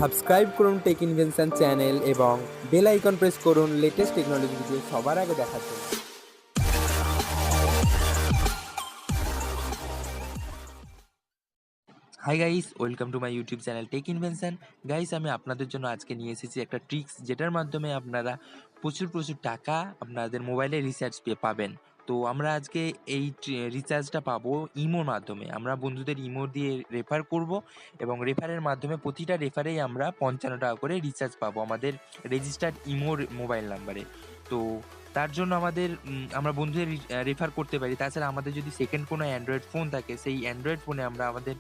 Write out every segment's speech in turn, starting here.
Subscribe করুন tech invention channel এবং bell icon press করুন লেটেস্ট টেকনোলজি ভিডিও সবার আগে দেখার জন্য। Hi guys, welcome to my YouTube channel tech invention. Guys, আমি আপনাদের জন্য আজকে নিয়ে এসেছি একটা ট্রিক্স, যেটার মাধ্যমে আপনারা প্রচুর টাকা আপনাদের মোবাইলে রিচার্জ পাবেন। তো আমরা আজকে এই রিচার্জটা পাবো ইমোর মাধ্যমে। আমরা বন্ধুদের ইমো দিয়ে রেফার করব এবং রেফারের মাধ্যমে প্রতিটা রেফারেই আমরা 55 টাকা করে রিচার্জ পাবো আমাদের রেজিস্টার্ড ইমোর মোবাইল নাম্বারে। তো তার জন্য আমরা বন্ধুদের রেফার করতে পারি। তাছাড়া আমাদের যদি সেকেন্ড কোনো অ্যান্ড্রয়েড ফোন থাকে, সেই অ্যান্ড্রয়েড ফোনে আমরা আমাদের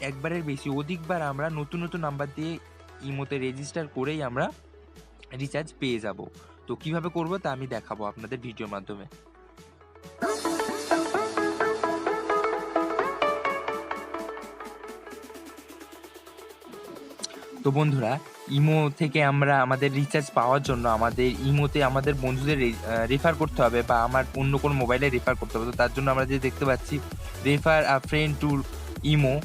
একবারের বেশি অধিকবার আমরা নতুন নাম্বার দিয়ে ইমোতে রেজিস্টার করেই আমরা রিচার্জ পেয়ে যাব। তো কিভাবে করব তা আমি দেখাবো আপনাদের ভিডিওর মাধ্যমে। তো বন্ধুরা, ইমো থেকে আমরা আমাদের রিচার্জ পাওয়ার জন্য আমাদের ইমোতে আমাদের বন্ধুদের রেফার করতে হবে, বা আমার অন্য কোনো মোবাইলে রেফার করতে হবে। তো তার জন্য আমরা যে দেখতে পাচ্ছি refer a friend to imo,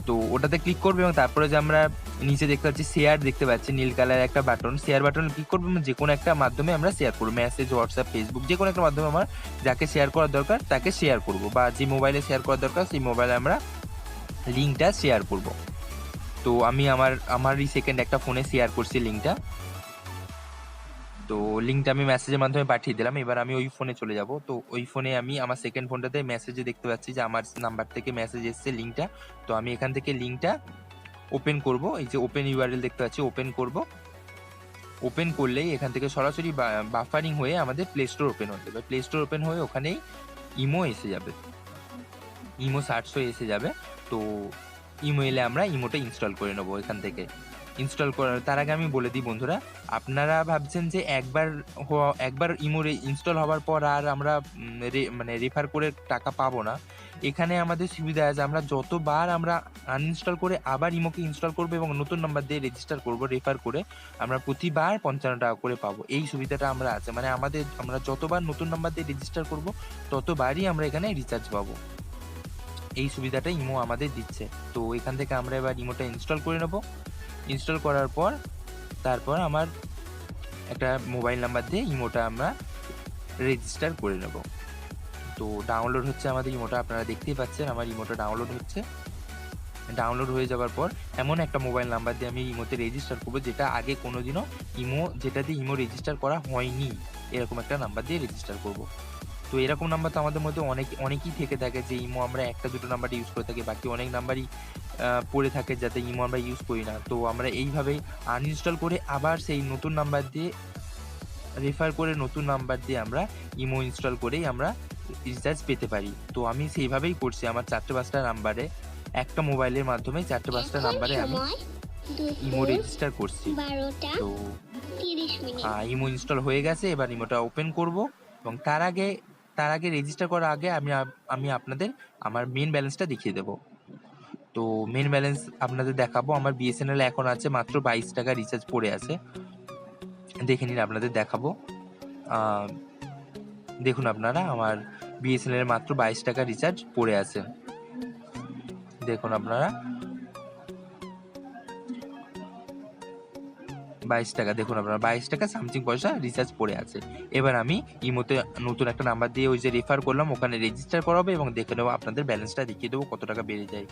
তো ওটাতে ক্লিক করবে এবং তারপরে যে আমরা নিচে দেখতে পাচ্ছি শেয়ার দেখতে পাচ্ছি নীল কালার একটা বাটন, শেয়ার বাটনে ক্লিক করবো এবং যে কোনো একটা মাধ্যমে আমরা শেয়ার করবো, মেসেজ, হোয়াটসঅ্যাপ, ফেসবুক, যে কোনো একটা মাধ্যমে আমার যাকে শেয়ার করার দরকার তাকে শেয়ার করব, বা যে মোবাইলে শেয়ার করার দরকার সেই মোবাইলে আমরা লিঙ্কটা শেয়ার করব। তো আমি আমারই সেকেন্ড একটা ফোনে শেয়ার করছি লিঙ্কটা। তো লিঙ্কটা আমি মেসেজের মাধ্যমে পাঠিয়ে দিলাম। এবার আমি ওই ফোনে চলে যাব। তো ওই ফোনে আমি আমার সেকেন্ড ফোনটাতে মেসেজে দেখতে পাচ্ছি যে আমার নাম্বার থেকে মেসেজ এসছে লিঙ্কটা। তো আমি এখান থেকে লিঙ্কটা ওপেন করব। এই যে ওপেন ইউআরএল দেখতে পাচ্ছি, ওপেন করব। ওপেন করলেই এখান থেকে সরাসরি বাফারিং হয়ে আমাদের প্লে স্টোর ওপেন হয়ে যাবে। প্লে স্টোর ওপেন হয়ে ওখানেই ইমো এসে যাবে, ইমো সার্চ হয়ে এসে যাবে। তো ইমেইলে আমরা ইমোটা ইনস্টল করে নেবো এখান থেকে। ইনস্টল করার তার আগে আমি বলে দিই বন্ধুরা, আপনারা ভাবছেন যে একবার ইমো ইনস্টল হওয়ার পর আর আমরা রেফার করে টাকা পাবো না। এখানে আমাদের সুবিধা আছে, আমরা যতবার আমরা আনইনস্টল করে আবার ইমোকে ইনস্টল করবো এবং নতুন নাম্বার দিয়ে রেজিস্টার করবো রেফার করে, আমরা প্রতিবার 55 টাকা করে পাবো। এই সুবিধাটা আমরা আছে, মানে আমরা যতবার নতুন নাম্বার দিয়ে রেজিস্টার করবো ততবারই আমরা এখানে রিচার্জ পাবো। এই সুবিধাটা ইমো আমাদের দিচ্ছে। তো এখান থেকে আমরা এবার ইমোটা ইনস্টল করে নেব। ইনস্টল করার পর তারপর আমার একটা মোবাইল নাম্বার দিয়ে ইমোটা আমরা রেজিস্টার করে নেব। তো ডাউনলোড হচ্ছে আমাদের ইমোটা, আপনারা দেখতেই পাচ্ছেন আমার ইমোটা ডাউনলোড হচ্ছে। ডাউনলোড হয়ে যাওয়ার পর এমন একটা মোবাইল নাম্বার দিয়ে আমি ইমোতে রেজিস্টার করবো যেটা আগে কোনোদিনও যেটা দিয়ে ইমো রেজিস্টার করা হয়নি, এরকম একটা নাম্বার দিয়ে রেজিস্টার করব। তো এরকম নাম্বার তো আমাদের মধ্যে অনেকেই থেকে থাকে যে ইমো আমরা একটা দুটো নাম্বার ইউজ করে থাকি, বাকি অনেক নাম্বারই পড়ে থাকে যাতে ইমো আমরা ইউজ করি না। তো আমরা এইভাবেই আনইনস্টল করে আবার সেই নতুন নাম্বার দিয়ে রেফার করে নতুন নাম্বার দিয়ে আমরা ইমো ইনস্টল করেই আমরা রিচার্জ পেতে পারি। তো আমি সেইভাবেই করছি, আমার 4-5টা নাম্বারে, একটা মোবাইলের মাধ্যমে 4-5টা নাম্বারে আমি ইমো রেজিস্টার করছি। তো ইমো ইনস্টল হয়ে গেছে, এবার ইমোটা ওপেন করব এবং তার আগে রেজিস্টার করার আগে আমি আপনাদের আমার মেন ব্যালেন্সটা দেখিয়ে দেবো। তো মেন ব্যালেন্স আপনাদের দেখাবো। আমার বিএসএনএল এখন আছে মাত্র 22 টাকা রিচার্জ পড়ে আছে, দেখে নিন, আপনাদের দেখাবো। দেখুন আপনারা, আমার বিএসএনএল মাত্র 22 টাকা রিচার্জ পড়ে আছে। দেখুন আপনারা 22 টাকা, দেখুন আপনারা 22 টাকা সামথিং পয়সা রিচার্জ পড়ে আছে। এবার আমি ইমোতে নতুন একটা নাম্বার দিয়ে ওই যে রেফার করলাম ওখানে রেজিস্টার করাবো এবং দেখে নেবো, আপনাদের ব্যালেন্সটা দেখিয়ে দেবো কত টাকা বেড়ে যায়।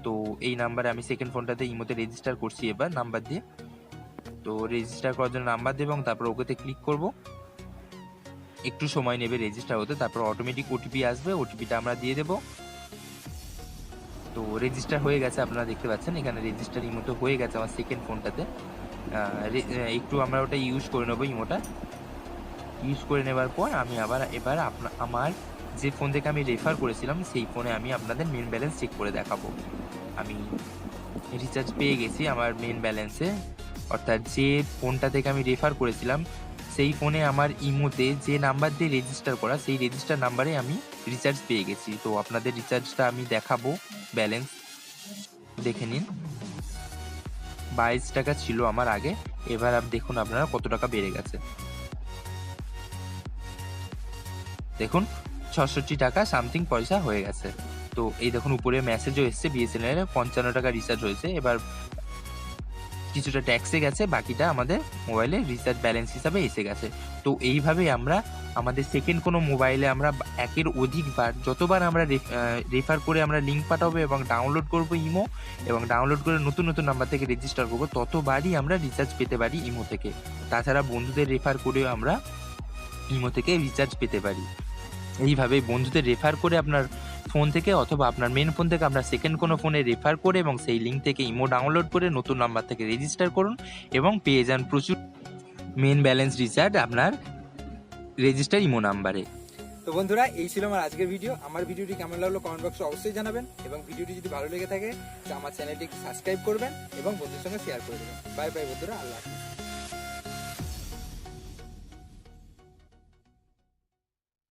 তো এই নাম্বারে আমি সেকেন্ড ফোনটাতে ইমোতে রেজিস্টার করছি এবার নাম্বার দিয়ে। তো রেজিস্টার করার জন্য নাম্বার দেবো এবং তারপর ওকেতে ক্লিক করব। একটু সময় নেবে রেজিস্টার হতে, তারপর অটোমেটিক ওটিপি আসবে, ওটিপিটা আমরা দিয়ে দেবো। তো রেজিস্টার হয়ে গেছে, আপনারা দেখতে পাচ্ছেন এখানে রেজিস্টার ইমোতে হয়ে গেছে আমার সেকেন্ড ফোনটাতে। একটু আমরা ওটা ইউজ করে নেবো, ইমোটা ইউজ করে নেবার পর আমি এবার আমার যে ফোন থেকে আমি রেফার করেছিলাম সেই ফোনে আমি আপনাদের মেন ব্যালেন্স চেক করে দেখাবো। আমি রিচার্জ পেয়ে গেছি আমার মেন ব্যালেন্সে, অর্থাৎ যে ফোনটা থেকে আমি রেফার করেছিলাম সেই ফোনে আমার ইমোতে যে নাম্বার দিয়ে রেজিস্টার করা সেই রেজিস্টার নাম্বারে আমি রিচার্জ পেয়ে গেছি। তো আপনাদের রিচার্জটা আমি দেখাবো, ব্যালেন্স দেখে নিন। 22 টাকা ছিল আমার আগে, এবার দেখুন আপনারা কত টাকা বেড়ে গেছে। দেখুন 66 টাকা সামথিং পয়সা হয়ে গেছে। তো এই দেখুন উপরে মেসেজও এসছে, বিএসএনএল 55 টাকা রিচার্জ হয়েছে। এবার কিছুটা ট্যাক্সে গেছে, বাকিটা আমাদের মোবাইলে রিচার্জ ব্যালেন্স হিসাবে এসে গেছে। তো এইভাবে আমরা আমাদের সেকেন্ড কোনো মোবাইলে আমরা একের অধিকবার যতবার আমরা রেফার করে আমরা লিঙ্ক পাঠাবো এবং ডাউনলোড করব ইমো, এবং ডাউনলোড করে নতুন নতুন নাম্বার থেকে রেজিস্টার করবো, ততবারই আমরা রিচার্জ পেতে পারি ইমো থেকে। তাছাড়া বন্ধুদের রেফার করেও আমরা ইমো থেকে রিচার্জ পেতে পারি। এইভাবে বন্ধুদের রেফার করে আপনার ফোন থেকে অথবা আপনার মেন ফোন থেকে আপনার সেকেন্ড কোনো ফোনে রেফার করে এবং সেই লিঙ্ক থেকে ইমো ডাউনলোড করে নতুন নাম্বার থেকে রেজিস্টার করুন এবং পেয়ে যান প্রচুর মেন ব্যালেন্স রিচার্জ আপনার রেজিস্টার ইমো নাম্বারে। তো বন্ধুরা, এই ছিল আমার আজকের ভিডিও। আমার ভিডিওটি কেমন লাগলো কমেন্ট বক্সে অবশ্যই জানাবেন, এবং ভিডিওটি যদি ভালো লেগে থাকে তো আমার চ্যানেলটি সাবস্ক্রাইব করবেন এবং বন্ধুদের সঙ্গে শেয়ার করে দেবেন। বাই বাই বন্ধুরা, আল্লাহ হাফিজ।